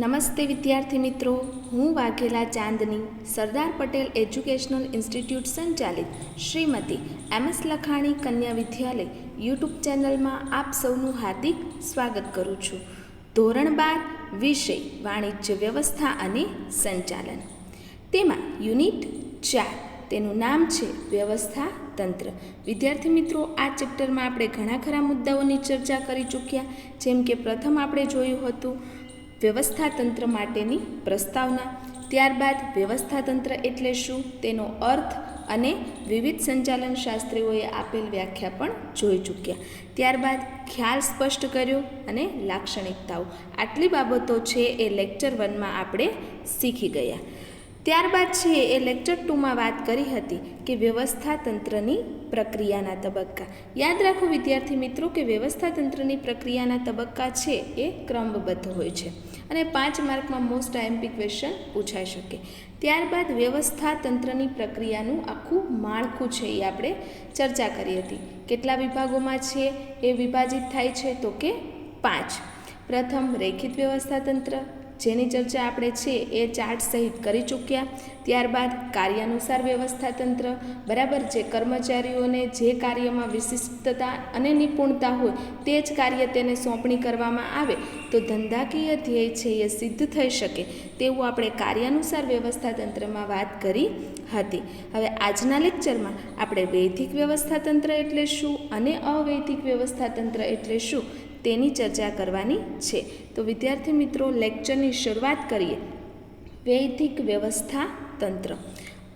નમસ્તે વિદ્યાર્થી મિત્રો, હું વાઘેલા ચાંદની સરદાર પટેલ એજ્યુકેશનલ ઇન્સ્ટિટ્યૂટ સંચાલિત શ્રીમતી એમ.એસ. લખાણી કન્યા વિદ્યાલય યુટ્યુબ ચેનલમાં આપ સૌનું હાર્દિક સ્વાગત કરું છું. ધોરણ 12 વિષય વાણિજ્ય વ્યવસ્થા અને સંચાલન. તેમાં યુનિટ 4, તેનું નામ છે વ્યવસ્થા તંત્ર. વિદ્યાર્થી મિત્રો, આ ચેપ્ટરમાં આપણે ઘણા ખરા મુદ્દાઓની ચર્ચા કરી ચૂક્યા. જેમ કે પ્રથમ આપણે જોયું હતું વ્યવસ્થા તંત્ર માટેની પ્રસ્તાવના, ત્યારબાદ વ્યવસ્થા તંત્ર એટલે શું તેનો અર્થ અને વિવિધ સંચાલન શાસ્ત્રીઓએ આપેલ વ્યાખ્યા પણ જોઈ ચૂક્યા. ત્યારબાદ ખ્યાલ સ્પષ્ટ કર્યો અને લાક્ષણિકતાઓ. આટલી બાબતો છે એ લેક્ચર 1માં આપણે શીખી ગયા. ત્યારબાદ છે એ લેક્ચર 2માં વાત કરી હતી કે વ્યવસ્થા તંત્રની પ્રક્રિયાના તબક્કા. યાદ રાખો વિદ્યાર્થી મિત્રો કે વ્યવસ્થા તંત્રની પ્રક્રિયાના તબક્કા છે એ ક્રમબદ્ધ હોય છે અને 5 માર્કમાં મોસ્ટ આઈએમપી ક્વેશ્ચન પૂછાઈ શકે. ત્યારબાદ વ્યવસ્થા તંત્રની પ્રક્રિયાનું આખું માળખું છે એ આપણે ચર્ચા કરી હતી. કેટલા વિભાગોમાં છે એ વિભાજિત થાય છે તો કે 5. પ્રથમ રેખિત વ્યવસ્થા તંત્ર, જેની ચર્ચા આપણે છે એ ચાર્ટ સહિત કરી ચૂક્યા. ત્યારબાદ કાર્યાનુસાર વ્યવસ્થા તંત્ર, બરાબર, જે કર્મચારીઓને જે કાર્યમાં વિશિષ્ટતા અને નિપુણતા હોય તે જ કાર્ય તેને સોંપણી કરવામાં આવે તો ધંધાકીય ધ્યેય છે એ સિદ્ધ થઈ શકે તેવું આપણે કાર્યાનુસાર વ્યવસ્થા તંત્રમાં વાત કરી હતી. હવે આજના લેક્ચરમાં આપણે વૈધિક વ્યવસ્થા તંત્ર એટલે શું અને અવૈધિક વ્યવસ્થા તંત્ર એટલે શું તેની ચર્ચા કરવાની છે. તો વિદ્યાર્થી મિત્રો, લેક્ચરની શરૂઆત કરીએ. વૈધિક વ્યવસ્થા તંત્ર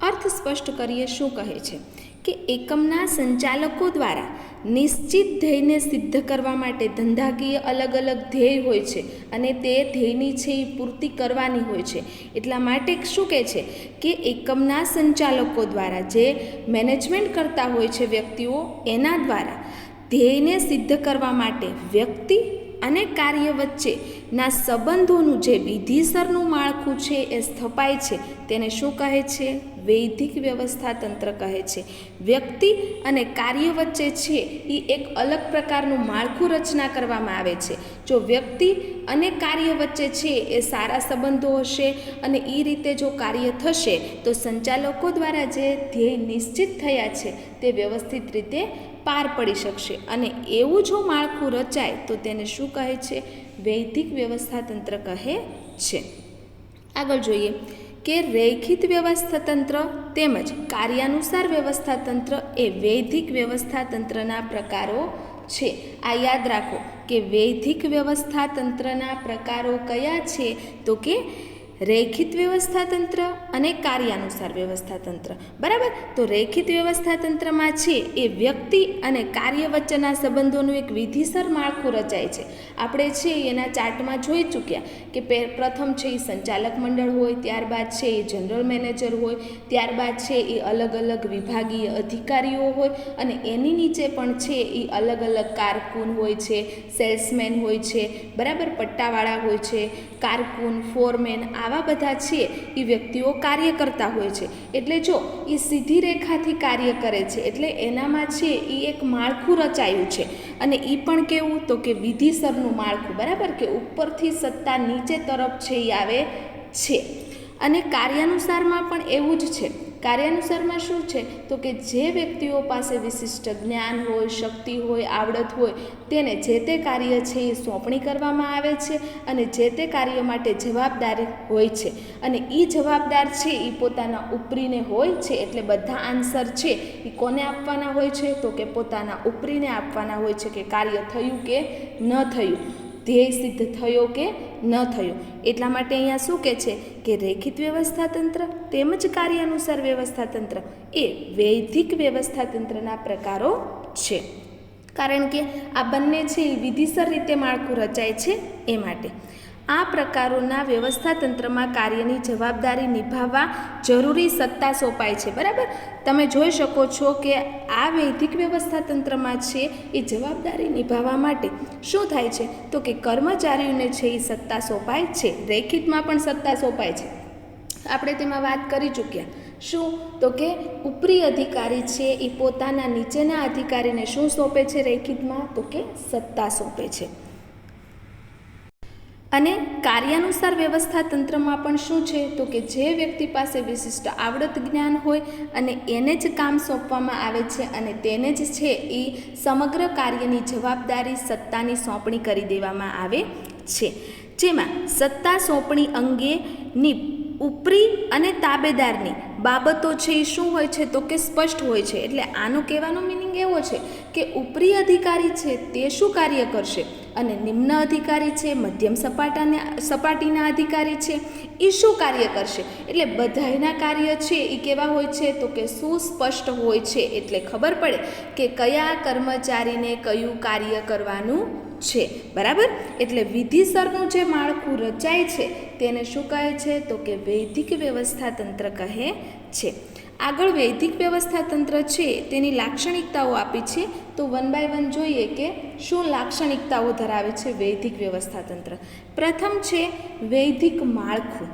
અર્થ સ્પષ્ટ કરીએ. શું કહે છે કે એકમના સંચાલકો દ્વારા નિશ્ચિત ધ્યેયને સિદ્ધ કરવા માટે ધંધાકીય અલગ અલગ ધ્યેય હોય છે અને તે ધ્યેયની છે એ પૂર્તિ કરવાની હોય છે. એટલા માટે શું કહે છે કે એકમના સંચાલકો દ્વારા, જે મેનેજમેન્ટ કરતા હોય છે વ્યક્તિઓ, એના દ્વારા ધ્યેયને સિદ્ધ કરવા માટે વ્યક્તિ અને કાર્ય વચ્ચેના સંબંધોનું જે વિધિસરનું માળખું છે એ સ્થપાય છે તેને શું કહે છે? વૈધિક વ્યવસ્થા તંત્ર કહે છે. વ્યક્તિ અને કાર્ય વચ્ચે છે એ એક અલગ પ્રકારનું માળખું રચના કરવામાં આવે છે. જો વ્યક્તિ અને કાર્ય વચ્ચે છે એ સારા સંબંધો હશે અને એ રીતે જો કાર્ય થશે તો સંચાલકો દ્વારા જે ધ્યેય નિશ્ચિત થયા છે તે વ્યવસ્થિત રીતે પાર પડી શકશે. અને એવું જો માળખું રચાય તો તેને શું કહે છે? વૈધિક વ્યવસ્થા તંત્ર કહે છે. આગળ જોઈએ કે રેખિત વ્યવસ્થા તંત્ર તેમજ કાર્યાનુસાર વ્યવસ્થા તંત્ર એ વૈધિક વ્યવસ્થા તંત્રના પ્રકારો છે. આ યાદ રાખો કે વૈધિક વ્યવસ્થા તંત્રના પ્રકારો કયા છે તો કે રેખિત વ્યવસ્થા તંત્ર અને કાર્યાનુસાર વ્યવસ્થા તંત્ર, બરાબર. તો રેખિત વ્યવસ્થા તંત્રમાં છે એ વ્યક્તિ અને કાર્ય વચ્ચેના સંબંધોનું એક વિધિસર માળખું રચાય છે. આપણે છે એના ચાર્ટમાં જોઈ ચૂક્યા કે પ્રથમ છે એ સંચાલક મંડળ હોય, ત્યારબાદ છે એ જનરલ મેનેજર હોય, ત્યારબાદ છે એ અલગ અલગ વિભાગીય અધિકારીઓ હોય અને એની નીચે પણ છે એ અલગ અલગ કારકુન હોય છે, સેલ્સમેન હોય છે, બરાબર, પટ્ટાવાળા હોય છે, કારકુન, ફોરમેન, આવા બધા છે એ વ્યક્તિઓ કાર્ય કરતા હોય છે. એટલે જો એ સીધી રેખાથી કાર્ય કરે છે એટલે એનામાં છે એ એક માળખું રચાયું છે અને એ પણ કેવું તો કે વિધિસરનું માળખું, બરાબર, કે ઉપરથી સત્તા નીચે તરફ છે એ આવે છે. અને કાર્યાનુસારમાં પણ એવું જ છે. કાર્યાનુસારમાં શું છે તો કે જે વ્યક્તિઓ પાસે વિશિષ્ટ જ્ઞાન હોય, શક્તિ હોય, આવડત હોય તેને જે તે કાર્ય છે એ સોંપણી કરવામાં આવે છે અને જે તે કાર્ય માટે જવાબદાર હોય છે અને એ જવાબદાર છે એ પોતાના ઉપરીને હોય છે. એટલે બધા આન્સર છે એ કોને આપવાના હોય છે તો કે પોતાના ઉપરીને આપવાના હોય છે કે કાર્ય થયું કે ન થયું, ધ્યેય સિદ્ધ થયો કે ન થયો. એટલા માટે અહીંયા શું કહે છે કે રેખિત વ્યવસ્થા તંત્ર તેમજ કાર્યાનુસાર વ્યવસ્થા તંત્ર એ વૈધિક વ્યવસ્થા તંત્રના પ્રકારો છે. કારણ કે આ બંને છે એ વિધિસર રીતે માળખું રચાય છે એ માટે. આ પ્રકારોના વ્યવસ્થા તંત્રમાં કાર્યની જવાબદારી નિભાવવા જરૂરી સત્તા સોંપાય છે, બરાબર. તમે જોઈ શકો છો કે આ વૈધિક વ્યવસ્થા તંત્રમાં છે એ જવાબદારી નિભાવવા માટે શું થાય છે તો કે કર્મચારીઓને છે એ સત્તા સોંપાય છે. રેખિતમાં પણ સત્તા સોંપાય છે. આપણે તેમાં વાત કરી ચૂક્યા. શું તો કે ઉપરી અધિકારી છે એ પોતાના નીચેના અધિકારીને શું સોંપે છે રેખિતમાં તો કે સત્તા સોંપે છે. અને કાર્યાનુસાર વ્યવસ્થા તંત્રમાં પણ શું છે તો કે જે વ્યક્તિ પાસે વિશિષ્ટ આવડત જ્ઞાન હોય અને એને જ કામ સોંપવામાં આવે છે અને તેને જ છે એ સમગ્ર કાર્યની જવાબદારી સત્તાની સોંપણી કરી દેવામાં આવે છે, જેમાં સત્તા સોંપણી અંગેની ઉપરી અને તાબેદારની બાબતો છે એ શું હોય છે તો કે સ્પષ્ટ હોય છે. એટલે આનો કહેવાનો મિનિંગ એવો છે કે ઉપરી અધિકારી છે તે શું કાર્ય કરશે અને નિમ્ન અધિકારી છે, મધ્યમ સપાટીના અધિકારી છે એ શું કાર્ય કરશે. એટલે બધાના કાર્ય છે એ કેવા હોય છે તો કે સુસ્પષ્ટ હોય છે. એટલે ખબર પડે કે કયા કર્મચારીને કયું કાર્ય કરવાનું છે, બરાબર. એટલે વિધિસરનું જે માળખું રચાય છે તેને શું કહે છે તો કે વૈધિક વ્યવસ્થા તંત્ર કહે છે. આગળ વૈધિક વ્યવસ્થા તંત્ર છે તેની લાક્ષણિકતાઓ આપી છે, તો 1 by 1 જોઈએ કે શું લાક્ષણિકતાઓ ધરાવે છે વૈધિક વ્યવસ્થા તંત્ર. પ્રથમ છે વૈધિક માળખું.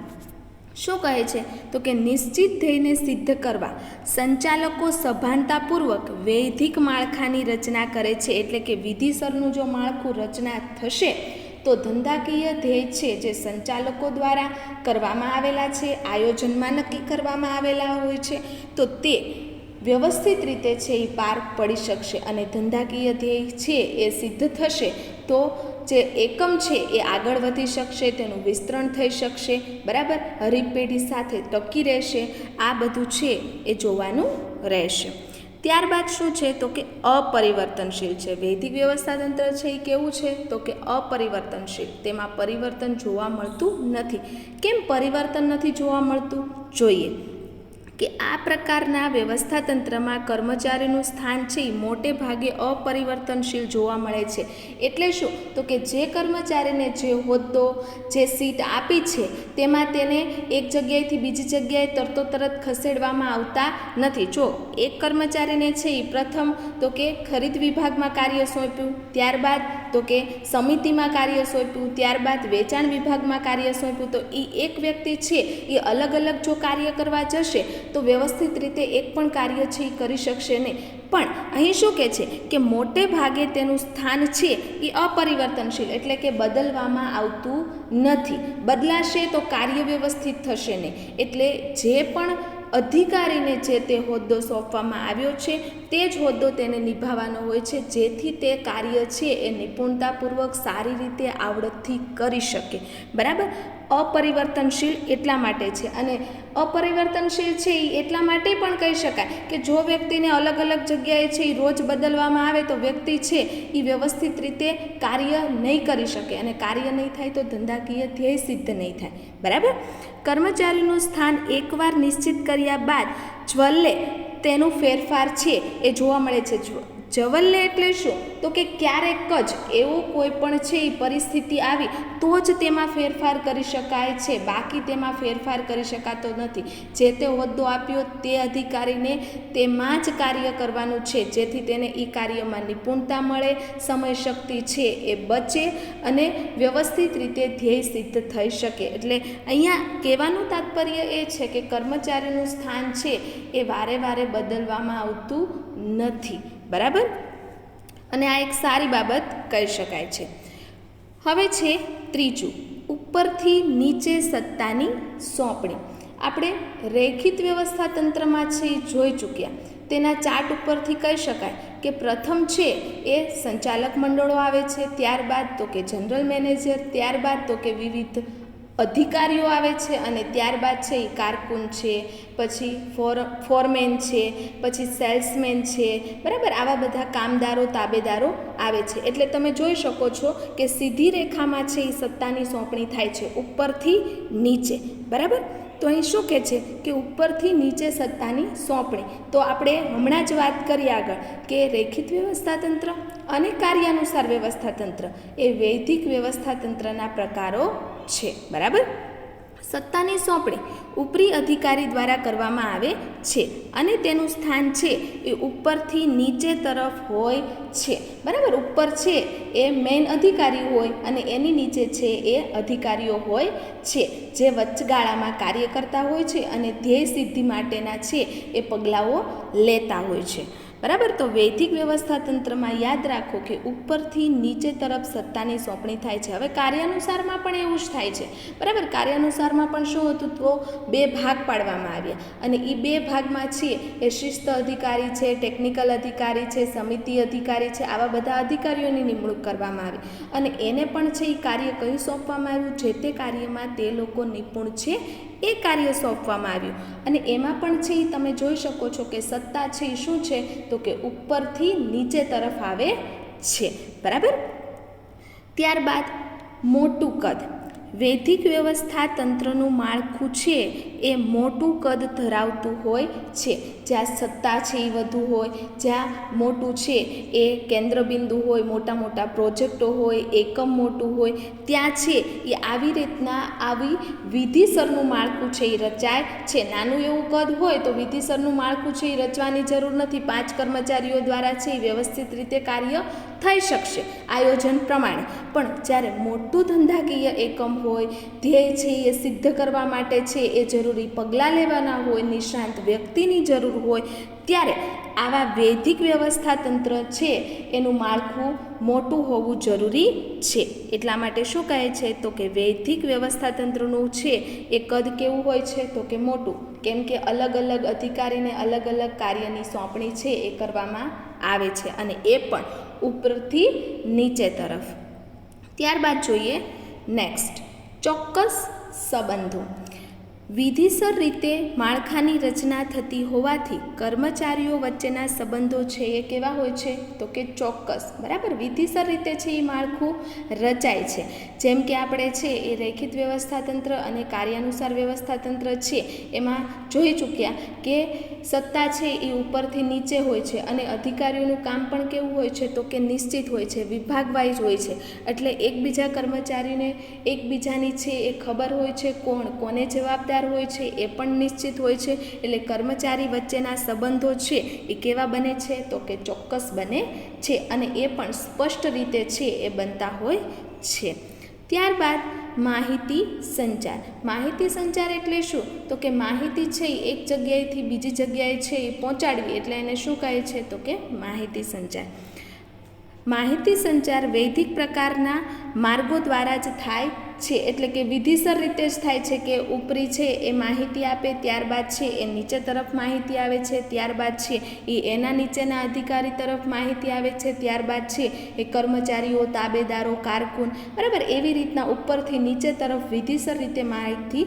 શું કહે છે તો કે નિશ્ચિત ધ્યેયને સિદ્ધ કરવા સંચાલકો સભાનતાપૂર્વક વૈધિક માળખાની રચના કરે છે. એટલે કે વિધિસરનું જો માળખું રચના થશે તો ધંધાકીય ધ્યેય છે જે સંચાલકો દ્વારા કરવામાં આવેલા છે, આયોજનમાં નક્કી કરવામાં આવેલા હોય છે, તો તે વ્યવસ્થિત રીતે છે એ પાર પડી શકશે અને ધંધાકીય ધ્યેય છે એ સિદ્ધ થશે તો જે એકમ છે એ આગળ વધી શકશે, તેનું વિસ્તરણ થઈ શકશે, બરાબર, હરીફ પેઢી સાથે ટકી રહેશે. આ બધું છે એ જોવાનું રહેશે. ત્યારબાદ શું છે તો કે અપરિવર્તનશીલ છે. વૈધિક વ્યવસ્થા તંત્ર છે એ કેવું છે તો કે અપરિવર્તનશીલ. તેમાં પરિવર્તન જોવા મળતું નથી. કેમ પરિવર્તન નથી જોવા મળતું જોઈએ કે આ પ્રકારના વ્યવસ્થા તંત્રમાં કર્મચારીનું સ્થાન છે એ મોટે ભાગે અપરિવર્તનશીલ જોવા મળે છે. એટલે શું તો કે જે કર્મચારીને જે હોદ્દો, જે સીટ આપી છે તેમાં તેને એક જગ્યાએથી બીજી જગ્યાએ તરત ખસેડવામાં આવતા નથી. જો એક કર્મચારીને છે એ પ્રથમ તો કે ખરીદ વિભાગમાં કાર્ય સોંપ્યું, ત્યારબાદ તો કે સમિતિમાં કાર્ય સોંપ્યું, ત્યારબાદ વેચાણ વિભાગમાં કાર્ય સોંપ્યું, તો એ એક વ્યક્તિ છે એ અલગ અલગ જો કાર્ય કરવા જશે તો વ્યવસ્થિત રીતે એક પણ કાર્ય છે એ કરી શકશે નહીં. પણ અહીં શું કહે છે કે મોટે ભાગે તેનું સ્થાન છે એ અપરિવર્તનશીલ, એટલે કે બદલવામાં આવતું નથી. બદલાશે તો કાર્ય વ્યવસ્થિત થશે નહીં. એટલે જે પણ અધિકારીને જે તે હોદ્દો સોંપવામાં આવ્યો છે તે જ હોદ્દો તેને નિભાવવાનો હોય છે, જેથી તે કાર્ય છે એ નિપુણતાપૂર્વક સારી રીતે આવડતથી કરી શકે, બરાબર. અપરિવર્તનશીલ એટલા માટે છે. અને અપરિવર્તનશીલ છે એ એટલા માટે પણ કહી શકાય કે જો વ્યક્તિને અલગ અલગ જગ્યાએ છે એ રોજ બદલવામાં આવે તો વ્યક્તિ છે એ વ્યવસ્થિત રીતે કાર્ય નહીં કરી શકે, અને કાર્ય નહીં થાય તો ધંધાકીય ધ્યેય સિદ્ધ નહીં થાય, બરાબર. કર્મચારીનું સ્થાન એકવાર નિશ્ચિત કર્યા બાદ જ્વલ્લે તેનું ફેરફાર છે એ જોવા મળે છે. જવલ્લે એટલે શું તો કે ક્યારેક જ એવું કોઈ પણ છે એ પરિસ્થિતિ આવી તો જ તેમાં ફેરફાર કરી શકાય છે, બાકી તેમાં ફેરફાર કરી શકાતો નથી. જે તે હોદ્દો આપ્યો તે અધિકારીને તેમાં જ કાર્ય કરવાનું છે, જેથી તેને એ કાર્યમાં નિપુણતા મળે, સમય શક્તિ છે એ બચે અને વ્યવસ્થિત રીતે ધ્યેય સિદ્ધ થઈ શકે. એટલે અહીંયા કહેવાનું તાત્પર્ય એ છે કે કર્મચારીનું સ્થાન છે એ વારે વારે બદલવામાં આવતું નથી, બરાબર. અને આ એક સારી બાબત કહી શકાય છે. હવે છે ત્રીજું, ઉપરથી નીચે સત્તાની સોંપણી. આપણે રેખિત વ્યવસ્થા તંત્રમાં છે એ જોઈ ચૂક્યા. તેના ચાર્ટ ઉપરથી કહી શકાય કે પ્રથમ છે એ સંચાલક મંડળો આવે છે, ત્યારબાદ તો કે જનરલ મેનેજર, ત્યારબાદ તો કે વિવિધ અધિકારીઓ આવે છે, અને ત્યારબાદ છે એ કારકુન છે, પછી ફોરમેન છે, પછી સેલ્સમેન છે, બરાબર. આવા બધા કામદારો, તાબેદારો આવે છે. એટલે તમે જોઈ શકો છો કે સીધી રેખામાં છે એ સત્તાની સોંપણી થાય છે ઉપરથી નીચે, બરાબર. તો અહીં શું કહે છે કે ઉપરથી નીચે સત્તાની સોંપણી. તો આપણે હમણાં જ વાત કરી આગળ કે રેખિત વ્યવસ્થા તંત્ર અને કાર્યાનુસાર વ્યવસ્થા તંત્ર એ વૈધિક વ્યવસ્થા તંત્રના પ્રકારો છે, બરાબર. સત્તાની સોંપણી ઉપરી અધિકારી દ્વારા કરવામાં આવે છે અને તેનું સ્થાન છે એ ઉપરથી નીચે તરફ હોય છે, બરાબર. ઉપર છે એ મેઇન અધિકારી હોય અને એની નીચે છે એ અધિકારીઓ હોય છે, જે વચગાળામાં કાર્ય કરતા હોય છે અને ધ્યેય સિદ્ધિ માટેના છે એ પગલાઓ લેતા હોય છે, બરાબર. તો વૈધિક વ્યવસ્થા તંત્રમાં યાદ રાખો કે ઉપરથી નીચે તરફ સત્તાની સોંપણી થાય છે. હવે કાર્યાનુસારમાં પણ એવું જ થાય છે. બરાબર. કાર્યાનુસારમાં પણ શું હતું તો 2 ભાગ પાડવામાં આવ્યા અને એ 2 ભાગમાં છે એ શિસ્ત અધિકારી છે, ટેકનિકલ અધિકારી છે, સમિતિ અધિકારી છે, આવા બધા અધિકારીઓની નિમણૂક કરવામાં આવી અને એને પણ છે એ કાર્ય કયું સોંપવામાં આવ્યું, જે તે કાર્યમાં તે લોકો નિપુણ છે એ કાર્ય સોંપવામાં આવ્યું. અને એમાં પણ છે એ તમે જોઈ શકો છો કે સત્તા છે એ શું છે તો કે ઉપરથી નીચે તરફ આવે છે. બરાબર. ત્યારબાદ મોટું કદ. વૈધિક વ્યવસ્થા તંત્રનું માળખું છે એ મોટું કદ ધરાવતું હોય છે. જ્યાં સત્તા છે એ વધુ હોય, જ્યાં મોટું છે એ કેન્દ્રબિંદુ હોય, મોટા મોટા પ્રોજેક્ટો હોય, એકમ મોટું હોય, ત્યાં છે એ આવી રીતના આવી વિધિસરનું માળખું છે એ રચાય છે. નાનું એવું કદ હોય તો વિધિસરનું માળખું છે એ રચવાની જરૂર નથી. 5 કર્મચારીઓ દ્વારા છે એ વ્યવસ્થિત રીતે કાર્ય થઈ શકશે આયોજન પ્રમાણે. પણ જ્યારે મોટું ધંધાકીય એકમ હોય, ધ્યેય છે એ સિદ્ધ કરવા માટે છે એ જરૂરી પગલાં લેવાના હોય, નિષ્ણાંત વ્યક્તિની જરૂર હોય, ત્યારે આવા વૈધિક વ્યવસ્થા તંત્ર છે એનું માળખું મોટું હોવું જરૂરી છે. એટલા માટે શું કહે છે તો કે વૈધિક વ્યવસ્થા તંત્રનું છે એ કદ કેવું હોય છે તો કે મોટું. કેમ કે અલગ અલગ અધિકારીને અલગ અલગ કાર્યની સોંપણી છે એ કરવામાં આવે છે અને એ પણ ઉપરથી નીચે તરફ. ત્યારબાદ જોઈએ નેક્સ્ટ, ચોક્કસ સંબંધો. વિધિસર રીતે માળખાની રચના થતી હોવાથી કર્મચારીઓ વચ્ચેના સંબંધો છે એ કેવા હોય છે તો કે ચોક્કસ. બરાબર. વિધિસર રીતે છે એ માળખું રચાય છે. જેમ કે આપણે છે એ રેખિત વ્યવસ્થા તંત્ર અને કાર્યાનુસાર વ્યવસ્થા તંત્ર છે એમાં જોઈ ચૂક્યા કે સત્તા છે એ ઉપરથી નીચે હોય છે અને અધિકારીઓનું કામ પણ કેવું હોય છે તો કે નિશ્ચિત હોય છે, વિભાગ વાઇઝ હોય છે. એટલે એકબીજા કર્મચારીને એકબીજાની છે એ ખબર હોય છે, કોણ કોને જવાબદાર હોય છે એ પણ નિશ્ચિત હોય છે. એટલે કર્મચારી વચ્ચેના સંબંધો છે એ કેવા બને છે તો કે ચોક્કસ બને છે અને એ પણ સ્પષ્ટ રીતે છે એ બનતા હોય છે. ત્યારબાદ માહિતી સંચાર. માહિતી સંચાર એટલે શું તો કે માહિતી છે એ એક જગ્યાએથી બીજી જગ્યાએ છે એ પહોંચાડવી, એટલે એને શું કહે છે તો કે માહિતી સંચાર. માહિતી સંચાર વૈધિક પ્રકારના માર્ગો દ્વારા જ થાય છે. એટલે કે વિધિસર રીતે જ થાય છે કે ઉપરી છે એ માહિતી આપે, ત્યારબાદ છે એ નીચે તરફ માહિતી આવે છે, ત્યારબાદ છે એ એના નીચેના અધિકારી તરફ માહિતી આવે છે, ત્યારબાદ છે એ કર્મચારીઓ, તાબેદારો, કારકુન, બરાબર, એવી રીતના ઉપરથી નીચે તરફ વિધિસર રીતે માહિતી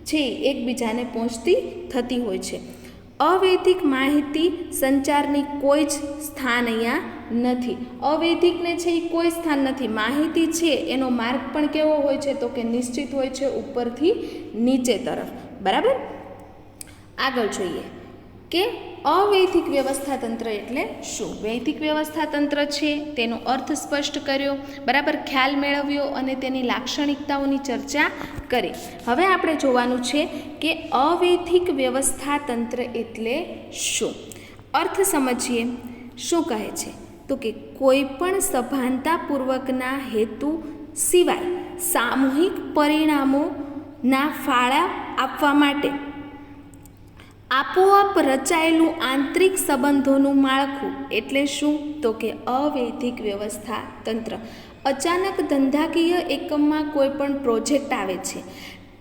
છે એકબીજાને પહોંચતી થતી હોય છે. અવૈધિક માહિતી સંચારની કોઈ જ સ્થાન અહીંયા નથી. અવૈધિકને છે એ કોઈ સ્થાન નથી. માહિતી છે એનો માર્ગ પણ કેવો હોય છે તો કે નિશ્ચિત હોય છે ઉપરથી નીચે તરફ. બરાબર. આગળ જોઈએ કે અવૈધિક વ્યવસ્થા તંત્ર એટલે શું. વૈધિક વ્યવસ્થા તંત્ર છે તેનો અર્થ સ્પષ્ટ કર્યો, બરાબર, ખ્યાલ મેળવ્યો અને તેની લાક્ષણિકતાઓની ચર્ચા કરી. હવે આપણે જોવાનું છે કે અવૈધિક વ્યવસ્થા તંત્ર એટલે શું. અર્થ સમજીએ. શું કહે છે તો કે કોઈ પણ સભાનતાપૂર્વકના હેતુ સિવાય સામૂહિક પરિણામોના ફાળા આપવા માટે આપોઆપ રચાયેલું આંતરિક સંબંધોનું માળખું એટલે શું તો કે અવૈધિક વ્યવસ્થા તંત્ર. અચાનક ધંધાકીય એકમમાં કોઈ પણ પ્રોજેક્ટ આવે છે,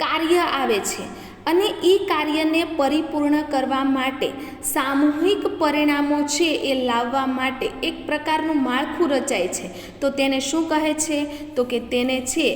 કાર્ય આવે છે અને એ કાર્યને પરિપૂર્ણ કરવા માટે સામૂહિક પરિણામો છે એ લાવવા માટે એક પ્રકારનું માળખું રચાય છે, તો તેને શું કહે છે તો કે તેને છે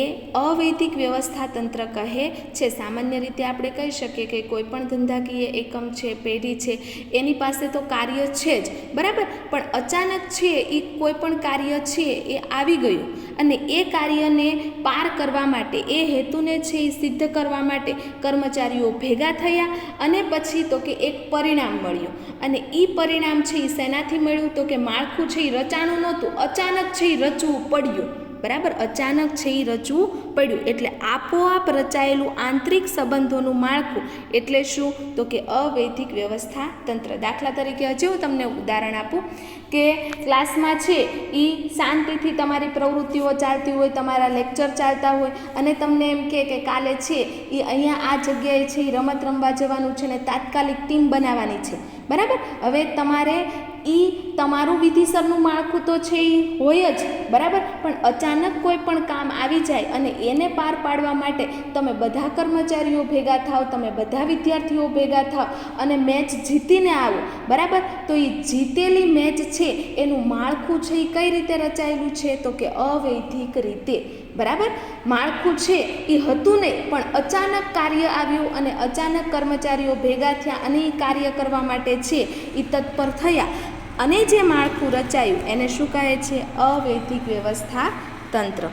એ અવૈધિક વ્યવસ્થા તંત્ર કહે છે. સામાન્ય રીતે આપણે કહી શકીએ કે કોઈ પણ ધંધાકીય એકમ છે, પેઢી છે, એની પાસે તો કાર્ય છે જ, બરાબર, પણ અચાનક છે એ કોઈ પણ કાર્ય છે એ આવી ગયું અને એ કાર્યને પાર કરવા માટે, એ હેતુને છે એ સિદ્ધ કરવા માટે કર્મચારીઓ ભેગા થયા અને પછી તો કે એક પરિણામ મળ્યું. અને એ પરિણામ છે એ શેનાથી મળ્યું તો કે માળખું છે એ રચાણું નહોતું, અચાનક છે એ રચવું પડ્યું. બરાબર, અચાનક છે એ રચવું પડ્યું. એટલે આપોઆપ રચાયેલું આંતરિક સંબંધોનું માળખું એટલે શું તો કે અવૈધિક વ્યવસ્થા તંત્ર. દાખલા તરીકે હજી હું તમને ઉદાહરણ આપું કે ક્લાસમાં છે એ શાંતિથી તમારી પ્રવૃત્તિઓ ચાલતી હોય, તમારા લેક્ચર ચાલતા હોય અને તમને એમ કે કાલે છે એ અહીંયા આ જગ્યાએ છે એ રમત રમવા જવાનું છે ને તાત્કાલિક ટીમ બનાવવાની છે, બરાબર. હવે તમારે તમારું વિધિસરનું માળખું તો છે એ હોય જ, બરાબર, પણ અચાનક કોઈ પણ કામ આવી જાય અને એને પાર પાડવા માટે તમે બધા કર્મચારીઓ ભેગા થાવ, તમે બધા વિદ્યાર્થીઓ ભેગા થાવ અને મેચ જીતીને આવો, બરાબર. તો એ જીતેલી મેચ છે એનું માળખું છે એ કઈ રીતે રચાયેલું છે? તો કે અવૈધિક રીતે, બરાબર. માળખું છે એ હતું નહીં, પણ અચાનક કાર્ય આવ્યું અને અચાનક કર્મચારીઓ ભેગા થયા અને એ કાર્ય કરવા માટે છે એ તત્પર થયા અને જે માળખું રચાયું એને શું કહે છે? અવૈધિક વ્યવસ્થા તંત્ર.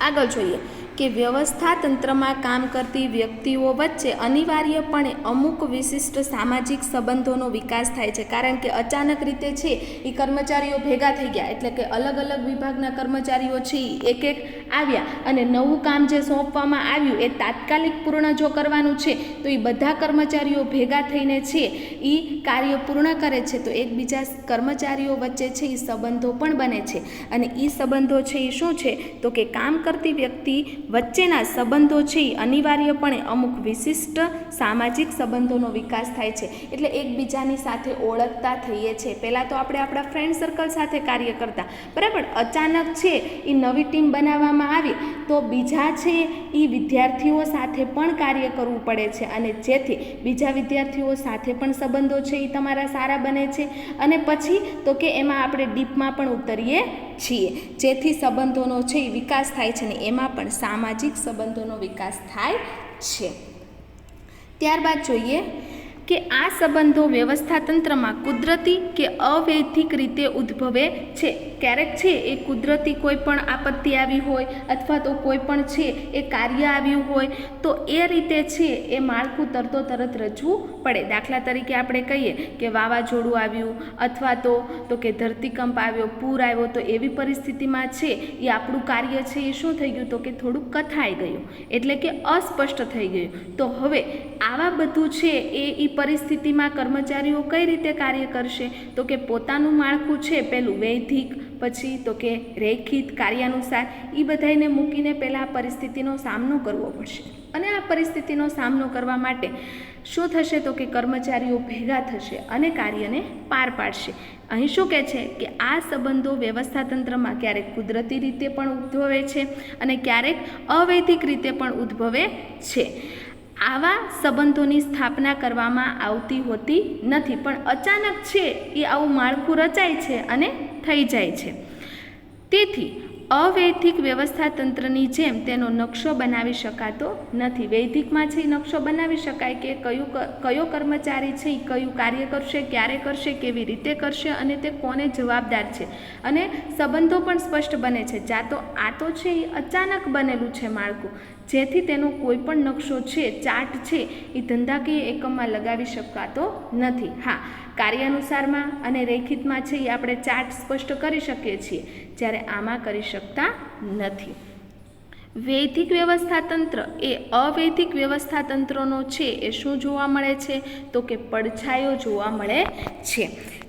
આગળ જોઈએ કે વ્યવસ્થા તંત્રમાં કામ કરતી વ્યક્તિઓ વચ્ચે અનિવાર્યપણે અમુક વિશિષ્ટ સામાજિક સંબંધોનો વિકાસ થાય છે, કારણ કે અચાનક રીતે છે એ કર્મચારીઓ ભેગા થઈ ગયા, એટલે કે અલગ અલગ વિભાગના કર્મચારીઓ છે એ એક એક આવ્યા અને નવું કામ જે સોંપવામાં આવ્યું એ તાત્કાલિક પૂર્ણ જો કરવાનું છે તો એ બધા કર્મચારીઓ ભેગા થઈને છે એ કાર્ય પૂર્ણ કરે છે, તો એકબીજા કર્મચારીઓ વચ્ચે છે એ સંબંધો પણ બને છે. અને એ સંબંધો છે એ શું છે? તો કે કામ કરતી વ્યક્તિ વચ્ચેના સંબંધો છે એ અનિવાર્યપણે અમુક વિશિષ્ટ સામાજિક સંબંધોનો વિકાસ થાય છે, એટલે એકબીજાની સાથે ઓળખતા થઈએ છીએ. પહેલાં તો આપણે આપણા ફ્રેન્ડ સર્કલ સાથે કાર્ય કરતા, બરાબર. અચાનક છે એ નવી ટીમ બનાવવામાં આવી તો બીજા છે એ વિદ્યાર્થીઓ સાથે પણ કાર્ય કરવું પડે છે, અને જેથી બીજા વિદ્યાર્થીઓ સાથે પણ સંબંધો છે એ તમારા સારા બને છે, અને પછી તો કે એમાં આપણે ડીપમાં પણ ઉતરીએ છીએ, જેથી સંબંધોનો છે એ વિકાસ થાય છે ને એમાં પણ સામાજિક સંબંધોનો વિકાસ થાય છે. ત્યારબાદ જોઈએ કે આ સંબંધો વ્યવસ્થાતંત્રમાં કુદરતી કે અવૈધિક રીતે ઉદ્ભવે છે. ક્યારેક છે એ કુદરતી કોઈ પણ આપત્તિ આવી હોય અથવા તો કોઈ પણ છે એ કાર્ય આવ્યું હોય તો એ રીતે છે એ માળખું તરત રચવું પડે. દાખલા તરીકે આપણે કહીએ કે વાવાઝોડું આવ્યું અથવા તો કે ધરતીકંપ આવ્યો, પૂર આવ્યો, તો એવી પરિસ્થિતિમાં છે એ આપણું કાર્ય છે એ શું થઈ ગયું? તો કે થોડુંક કથાઈ ગયું, એટલે કે અસ્પષ્ટ થઈ ગયું. તો હવે આવા બધું છે એ પરિસ્થિતિમાં કર્મચારીઓ કઈ રીતે કાર્ય કરશે? તો કે પોતાનું માળખું છે પેલું વૈધિક, પછી તો કે રેખિત, કાર્યાનુસાર, એ બધાને મૂકીને પહેલાં આ પરિસ્થિતિનો સામનો કરવો પડશે. અને આ પરિસ્થિતિનો સામનો કરવા માટે શું થશે? તો કે કર્મચારીઓ ભેગા થશે અને કાર્યને પાર પાડશે. અહીં શું કહે છે કે આ સંબંધો વ્યવસ્થાતંત્રમાં ક્યારેક કુદરતી રીતે પણ ઉદ્ભવે છે અને ક્યારેક અવૈધિક રીતે પણ ઉદ્ભવે છે. આવા સંબંધોની સ્થાપના કરવામાં આવતી હોતી નથી, પણ અચાનક છે એ આવું માળખું રચાય છે અને થઈ જાય છે. તેથી અવૈધિક વ્યવસ્થાતંત્રની જેમ તેનો નકશો બનાવી શકાતો નથી. વૈધિકમાં છે એ નકશો બનાવી શકાય કે કયો કર્મચારી છે એ કયું કાર્ય કરશે, ક્યારે કરશે, કેવી રીતે કરશે અને તે કોને જવાબદાર છે, અને સંબંધો પણ સ્પષ્ટ બને છે. આ તો છે એ અચાનક બનેલું છે માળખું, જેથી તેનો કોઈ પણ નકશો છે, ચાર્ટ છે એ ધંધાકીય એકમમાં લગાવી શકાતો નથી. હા, કાર્યાનુસારમાં અને રેખિતમાં છે એ આપણે ચાર્ટ સ્પષ્ટ કરી શકીએ છીએ, જ્યારે આમાં કરી શકતા નથી. વૈધિક વ્યવસ્થાતંત્ર એ અવૈધિક વ્યવસ્થાતંત્રનો છે એ શું જોવા મળે છે? તો કે પડછાયો જોવા મળે છે.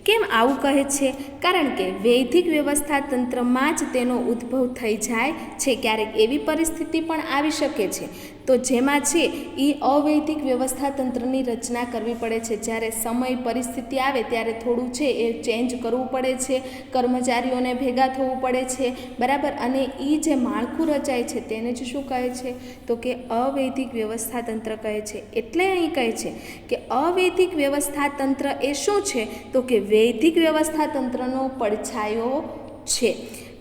કેમ આવું કહે છે? કારણ કે વૈધિક વ્યવસ્થાતંત્રમાં જ તેનો ઉદ્ભવ થઈ જાય છે. ક્યારેક એવી પરિસ્થિતિ પણ આવી શકે છે તો જેમાં છે એ અવૈધિક વ્યવસ્થાતંત્રની રચના કરવી પડે છે. જ્યારે સમય પરિસ્થિતિ આવે ત્યારે થોડું છે એ ચેન્જ કરવું પડે છે, કર્મચારીઓને ભેગા થવું પડે છે, બરાબર. અને એ જે માળખું રચાય છે તેને જ શું કહે છે? તો કે અવૈધિક વ્યવસ્થાતંત્ર કહે છે. એટલે અહીં કહે છે કે અવૈધિક વ્યવસ્થાતંત્ર એ શું છે? તો કે વૈધિક વ્યવસ્થાતંત્રનો પડછાયો છે.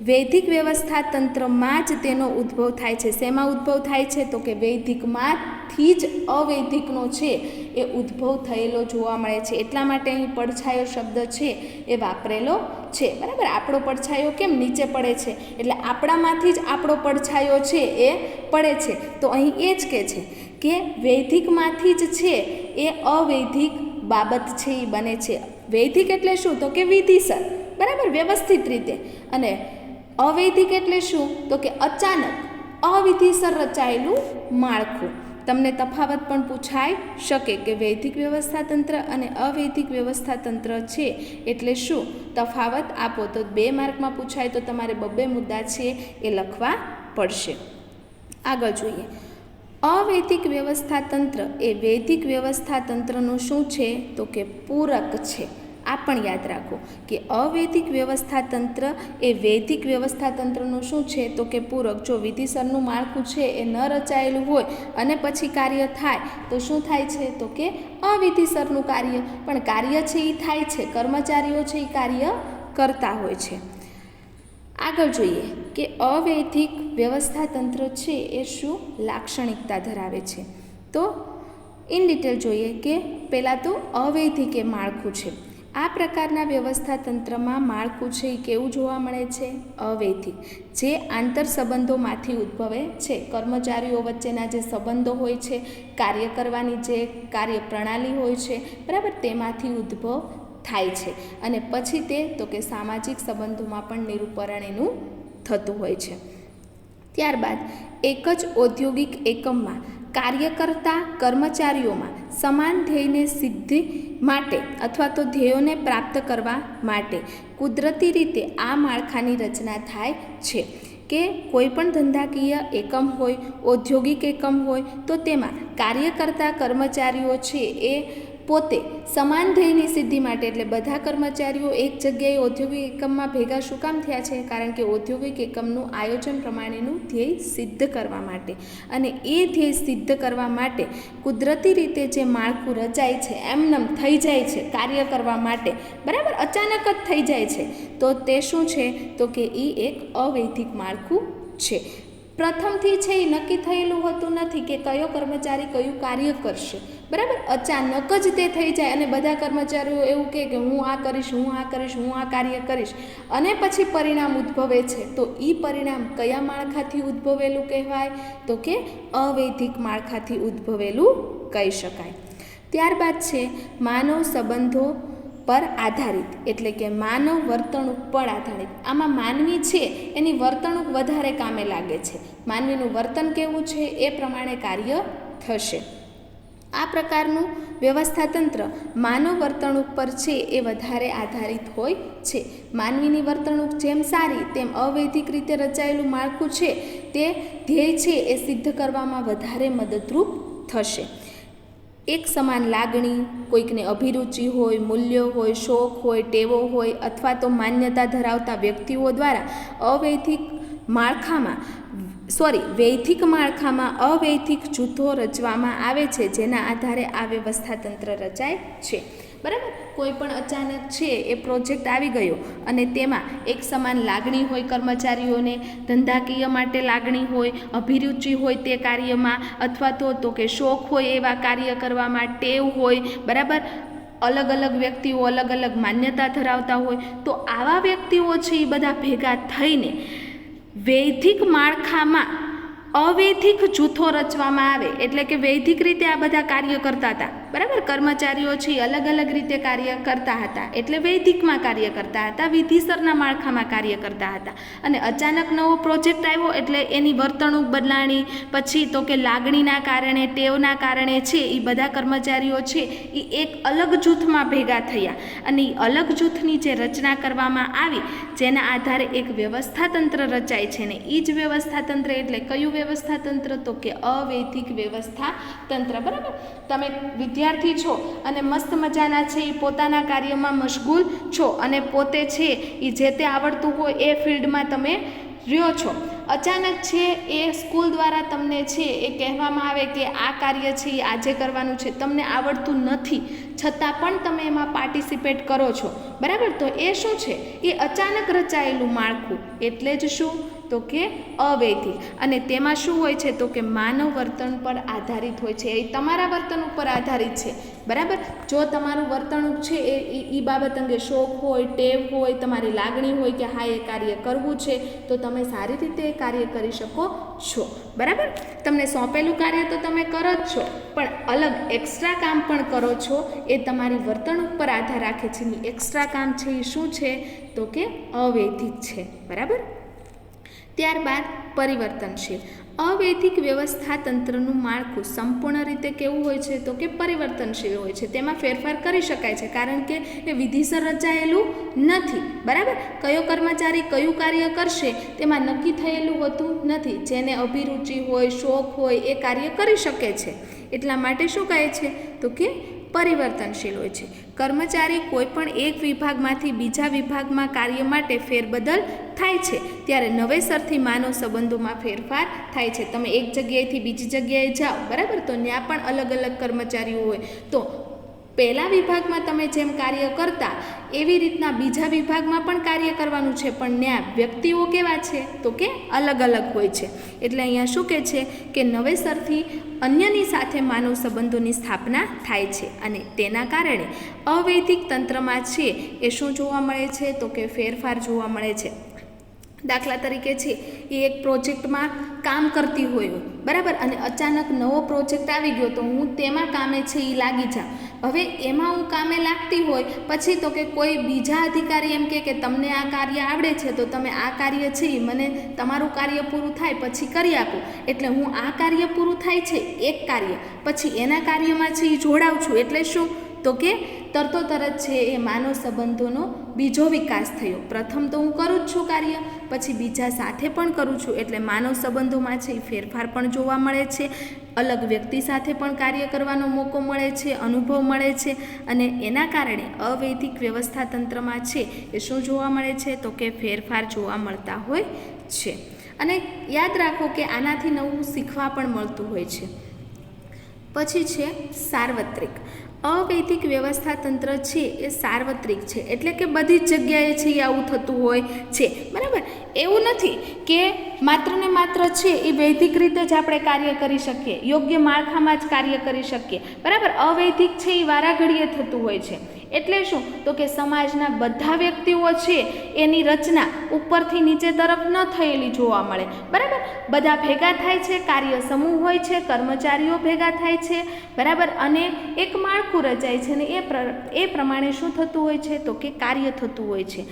વૈધિક વ્યવસ્થાતંત્રમાં જ તેનો ઉદ્ભવ થાય છે. શેમાં ઉદ્ભવ થાય છે? તો કે વૈધિકમાંથી જ અવૈધિકનો છે એ ઉદ્ભવ થયેલો જોવા મળે છે. એટલા માટે અહીં પડછાયો શબ્દ છે એ વાપરેલો છે, બરાબર. આપણો પડછાયો કેમ નીચે પડે છે? એટલે આપણામાંથી જ આપણો પડછાયો છે એ પડે છે. તો અહીં એ જ કહે છે કે વૈધિકમાંથી જ છે એ અવૈધિક બાબત છે એ બને છે. વૈધિક એટલે શું? તો કે વિધિસર, બરાબર, વ્યવસ્થિત રીતે. અને અવૈધિક એટલે શું? તો કે અચાનક અવિધિસર રચાયેલું માળખું. તમને તફાવત પણ પૂછાઈ શકે કે વૈધિક વ્યવસ્થાતંત્ર અને અવૈધિક વ્યવસ્થાતંત્ર છે એટલે શું? તફાવત આપો. તો 2 માર્કમાં પૂછાય તો તમારે 2 મુદ્દા છે એ લખવા પડશે. આગળ જોઈએ અવૈધિક વ્યવસ્થા તંત્ર એ વૈદિક વ્યવસ્થા તંત્રનું શું છે તો કે પૂરક છે. આ પણ યાદ રાખો કે અવૈધિક વ્યવસ્થા તંત્ર એ વૈદિક વ્યવસ્થા તંત્રનું શું છે તો કે પૂરક. જો વિધિસરનું માળખું છે એ ન રચાયેલું હોય અને પછી કાર્ય થાય તો શું થાય છે તો કે અવિધિસરનું કાર્ય. પણ કાર્ય છે એ થાય છે, કર્મચારીઓ છે એ કાર્ય કરતા હોય છે. આગળ જોઈએ કે અવૈધિક વ્યવસ્થા તંત્ર છે એ શું લાક્ષણિકતા ધરાવે છે. તો ઇન ડિટેલ જોઈએ કે પહેલાં તો અવૈધિક એ માળખું છે. આ પ્રકારના વ્યવસ્થા તંત્રમાં માળખું છે એ કેવું જોવા મળે છે? અવૈધિક, જે આંતર સંબંધોમાંથી ઉદ્ભવે છે. કર્મચારીઓ વચ્ચેના જે સંબંધો હોય છે, કાર્ય કરવાની જે કાર્ય પ્રણાલી હોય છે, બરાબર, તેમાંથી ઉદ્ભવ થાય છે. અને પછી તે તો કે સામાજિક સંબંધોમાં પણ નિરૂપણ એનું થતું હોય છે. ત્યારબાદ એક જ ઔદ્યોગિક એકમમાં કાર્ય કરતા કર્મચારીઓમાં સમાન ધ્યેયને સિદ્ધિ માટે અથવા તો ધ્યેયોને પ્રાપ્ત કરવા માટે કુદરતી રીતે આ માળખાની રચના થાય છે. કે કોઈ પણ ધંધાકીય એકમ હોય, ઔદ્યોગિક એકમ હોય તો તેમાં કાર્ય કરતા કર્મચારીઓ છે એ પોતે સમાન ધ્યેયની સિદ્ધિ માટે, એટલે બધા કર્મચારીઓ એક જગ્યાએ ઔદ્યોગિક એકમમાં ભેગા શું કામ થયા છે? કારણ કે ઔદ્યોગિક એકમનું આયોજન પ્રમાણેનું ધ્યેય સિદ્ધ કરવા માટે. અને એ ધ્યેય સિદ્ધ કરવા માટે કુદરતી રીતે જે માળખું રચાય છે, એમનેમ થઈ જાય છે કાર્ય કરવા માટે, બરાબર, અચાનક જ થઈ જાય છે, તો તે શું છે તો કે એ એક અવૈધિક માળખું છે. પ્રથમથી છે એ નક્કી થયેલું હોતું નથી કે કયો કર્મચારી કયું કાર્ય કરશે, બરાબર. અચાનક જ તે થઈ જાય અને બધા કર્મચારીઓ એવું કહે કે હું આ કરીશ, હું આ કરીશ, હું આ કાર્ય કરીશ, અને પછી પરિણામ ઉદ્ભવે છે. તો એ પરિણામ કયા માળખાથી ઉદ્ભવેલું કહેવાય? તો કે અવૈધિક માળખાથી ઉદ્ભવેલું કહી શકાય. ત્યારબાદ છે માનવ સંબંધો પર આધારિત, એટલે કે માનવ વર્તણૂક પર આધારિત. આમાં માનવી છે એની વર્તણૂક વધારે કામે લાગે છે. માનવીનું વર્તન કેવું છે એ પ્રમાણે કાર્ય થશે. આ પ્રકારનું વ્યવસ્થા તંત્ર માનવ વર્તણૂક પર છે એ વધારે આધારિત હોય છે. માનવીની વર્તણૂક જેમ સારી તેમ અવૈધિક રીતે રચાયેલું માળખું છે તે ધ્યેય છે એ સિદ્ધ કરવામાં વધારે મદદરૂપ થશે. એક સમાન લાગણી, કોઈકને અભિરુચિ હોય, મૂલ્યો હોય, શોખ હોય, ટેવો હોય અથવા તો માન્યતા ધરાવતા વ્યક્તિઓ દ્વારા વૈધિક માળખામાં અવૈધિક જૂથો રચવામાં આવે છે, જેના આધારે આ વ્યવસ્થા તંત્ર રચાય છે, બરાબર. કોઈ પણ અચાનક છે એ પ્રોજેક્ટ આવી ગયો અને તેમાં એક સમાન લાગણી હોય કર્મચારીઓને, ધંધાકીય માટે લાગણી હોય, અભિરુચિ હોય તે કાર્યમાં, અથવા તો કે શોખ હોય એવા કાર્ય કરવામાં, ટેવ હોય, બરાબર, અલગ અલગ વ્યક્તિઓ અલગ અલગ માન્યતા ધરાવતા હોય, તો આવા વ્યક્તિઓ છે એ બધા ભેગા થઈને વૈધિક માળખામાં અવૈધિક જૂથો રચવામાં આવે. એટલે કે વૈધિક રીતે આ બધા કાર્ય કરતા હતા, બરાબર. કર્મચારીઓ છે અલગ અલગ રીતે કાર્ય કરતા હતા, એટલે વૈધિકમાં કાર્ય કરતા હતા, વિધિસરના માળખામાં કાર્ય કરતા હતા. અને અચાનક નવો પ્રોજેક્ટ આવ્યો એટલે એની વર્તણૂક બદલાણી, પછી તો કે લાગણીના કારણે, ટેવના કારણે છે એ બધા કર્મચારીઓ છે એ એક અલગ જૂથમાં ભેગા થયા અને એ અલગ જૂથની જે રચના કરવામાં આવી, જેના આધારે એક વ્યવસ્થા તંત્ર રચાય છે. ને એ જ વ્યવસ્થા તંત્ર એટલે કયું વ્યવસ્થા તંત્ર? તો કે અવૈધિક વ્યવસ્થા તંત્ર, બરાબર. તમે વિદ્યાર્થી છો અને મસ્ત મજાના છે એ પોતાના કાર્યમાં મશગુલ છો અને પોતે છે એ જે તે આવડતું હોય એ ફિલ્ડમાં તમે રહ્યો છો. અચાનક છે એ સ્કૂલ દ્વારા તમને છે એ કહેવામાં આવે કે આ કાર્ય છે એ આજે કરવાનું છે, તમને આવડતું નથી છતાં પણ તમે એમાં પાર્ટિસિપેટ કરો છો, બરાબર. તો એ શું છે? એ અચાનક રચાયેલું માળખું, એટલે જ શું તો કે અવૈધિક. અને તેમાં શું હોય છે તો કે માનવ વર્તન પર આધારિત હોય છે, એ તમારા વર્તન ઉપર આધારિત છે, બરાબર. જો તમારું વર્તણૂક છે એ બાબત અંગે શોખ હોય, ટેવ હોય, તમારી લાગણી હોય કે હા એ કાર્ય કરવું છે, તો તમે સારી રીતે એ કાર્ય કરી શકો છો, બરાબર. તમને સોંપેલું કાર્ય તો તમે કરો જ છો, પણ અલગ એક્સ્ટ્રા કામ પણ કરો છો, એ તમારી વર્તણૂક પર આધાર રાખે છે. એક્સ્ટ્રા કામ છે એ શું છે તો કે અવૈધિક છે, બરાબર. ત્યારબાદ પરિવર્તનશીલ. અવૈધિક વ્યવસ્થા તંત્રનું માળખું સંપૂર્ણ રીતે કેવું હોય છે તો કે પરિવર્તનશીલ હોય છે. તેમાં ફેરફાર કરી શકાય છે કારણ કે એ વિધિસર રચાયેલું નથી. બરાબર, કયો કર્મચારી કયું કાર્ય કરશે તેમાં નક્કી થયેલું હોતું નથી. જેને અભિરુચિ હોય, શોખ હોય એ કાર્ય કરી શકે છે. એટલા માટે શું કહે છે તો કે પરિવર્તનશીલ હોય છે. કર્મચારી કોઈ પણ એક વિભાગમાંથી બીજા વિભાગમાં કાર્ય માટે ફેરબદલ થાય છે ત્યારે નવેસરથી માનવ સંબંધોમાં ફેરફાર થાય છે. તમે એક જગ્યાએથી બીજી જગ્યાએ જાઓ, બરાબર, તો ત્યાં પણ અલગ અલગ કર્મચારીઓ હોય. તો પહેલા વિભાગમાં તમે જેમ કાર્ય કરતા એવી રીતના બીજા વિભાગમાં પણ કાર્ય કરવાનું છે, પણ ત્યાં વ્યક્તિઓ કેવા છે તો કે અલગ અલગ હોય છે. એટલે અહીંયા શું કહે છે કે નવેસરથી અન્યની સાથે માનવ સંબંધોની સ્થાપના થાય છે અને તેના કારણે અવૈધિક તંત્રમાં છે એ શું જોવા મળે છે તો કે ફેરફાર જોવા મળે છે. દાખલા તરીકે છે એ એક પ્રોજેક્ટમાં કામ કરતી હોય, બરાબર, અને અચાનક નવો પ્રોજેક્ટ આવી ગયો તો હું તેમાં કામે છે એ લાગી જાઉં. હવે એમાં હું કામે લાગતી હોય પછી તો કે કોઈ બીજા અધિકારી એમ કે તમને આ કાર્ય આવડે છે તો તમે આ કાર્ય છે એ મને તમારું કાર્ય પૂરું થાય પછી કરી આપો. એટલે હું આ કાર્ય પૂરું થાય છે એક કાર્ય પછી એના કાર્યમાં છે એ જોડાઉં છું. એટલે શું તો કે તરતો તરત છે એ માનવ સંબંધોનો બીજો વિકાસ થયો. પ્રથમ તો હું કરું જ છું કાર્ય, પછી બીજા સાથે પણ કરું છું. એટલે માનવ સંબંધોમાં છે એ ફેરફાર પણ જોવા મળે છે. અલગ વ્યક્તિ સાથે પણ કાર્ય કરવાનો મોકો મળે છે, અનુભવ મળે છે અને એના કારણે અવૈધિક વ્યવસ્થા તંત્રમાં છે એ શું જોવા મળે છે તો કે ફેરફાર જોવા મળતા હોય છે. અને યાદ રાખો કે આનાથી નવું શીખવા પણ મળતું હોય છે. પછી છે સાર્વત્રિક. અવૈધિક વ્યવસ્થા તંત્ર છે એ સાર્વત્રિક છે, એટલે કે બધી જ જગ્યાએ છે એ આવું થતું હોય છે. બરાબર, એવું નથી કે માત્ર ને માત્ર છે એ વૈધિક રીતે જ આપણે કાર્ય કરી શકીએ, યોગ્ય માળખામાં જ કાર્ય કરી શકીએ. બરાબર, અવૈધિક છે એ વારાઘડીએ થતું હોય છે. એટલે શું તો કે સમાજના બધા વ્યક્તિઓ છે એની રચના ઉપરથી નીચે તરફ ન થયેલી જોવા મળે. બરાબર, બધા ભેગા થાય છે, કાર્ય સમૂહ હોય છે, કર્મચારીઓ ભેગા થાય છે, બરાબર, અને એક માળખું રચાય છે ને એ પ્રમાણે શું થતું હોય છે તો કે કાર્ય થતું હોય છે.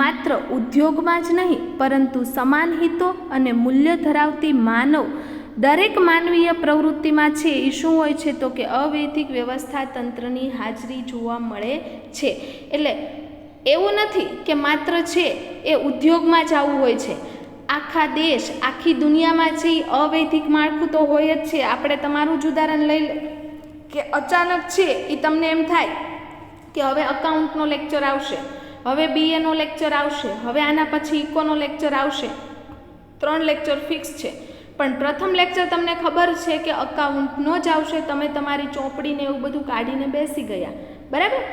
માત્ર ઉદ્યોગમાં જ નહીં પરંતુ સમાન હિતો અને મૂલ્ય ધરાવતી દરેક માનવીય પ્રવૃત્તિમાં છે એ શું હોય છે તો કે અવૈધિક વ્યવસ્થા તંત્રની હાજરી જોવા મળે છે. એટલે એવું નથી કે માત્ર છે એ ઉદ્યોગમાં જ આવું હોય છે. આખા દેશ, આખી દુનિયામાં છે એ અવૈધિક માળખું તો હોય જ છે. આપણે તમારું જ ઉદાહરણ લઈ લો કે અચાનક છે એ તમને એમ થાય કે હવે અકાઉન્ટનો લેક્ચર આવશે, હવે બીએનો લેક્ચર આવશે, હવે આના પછી ઇકોનો લેક્ચર આવશે. 3 લેક્ચર ફિક્સ છે, પણ પ્રથમ લેક્ચર તમને ખબર છે કે અકાઉન્ટનો જ આવશે. તમે તમારી ચોપડીને એવું બધું કાઢીને બેસી ગયા, બરાબર.